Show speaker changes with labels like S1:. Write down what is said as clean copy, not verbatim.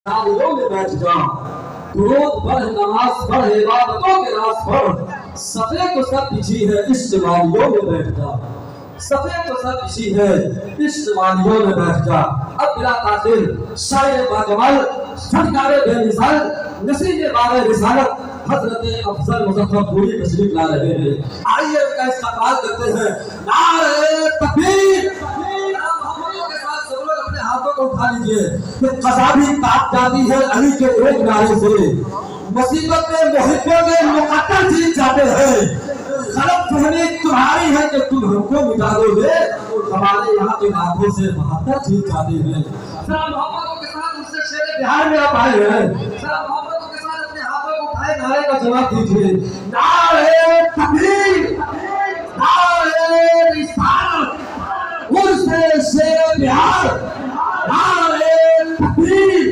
S1: शादियों में बैठ जा, दुरूद पढ़, नमाज पढ़, इबादतों के राज पढ़, सफे को सब पिछी है इश्क वादियों में बैठ जा, सफे को सब पिछी है इश्क वादियों में बैठ जा। अब बिला ताखिर शायर बाजमाल, फनकारे बेमिसाल, नसीब बारे रिसालत हजरत अफजल मुजफ्फरपुरी तशरीफ ला रहे हैं। आइए उनका इस्तकबाल करते हैं। नारे तकबीर, हाथों को उठा लीजिए कि कज़ा भी काट जाती है अली के एक नारे से, मुसीबत में मुहिब्बों में मुकद्दर जीत जाते हैं। गलत फहमी तुम्हारी है कि तुम हमको मिटा दोगे, हमारे यहाँ के लाखों से 72 जीत जाते हैं। सलाम मोहब्बतों के साथ उससे शेर बिहार में आप आए हैं, सलाम मोहब्बतों के साथ अपने हाथों को उठाए नारे का जवाब दीजिए। नारे तकबीर, नारे रिसालत, उससे शेर बिहार, नारे तकबीर,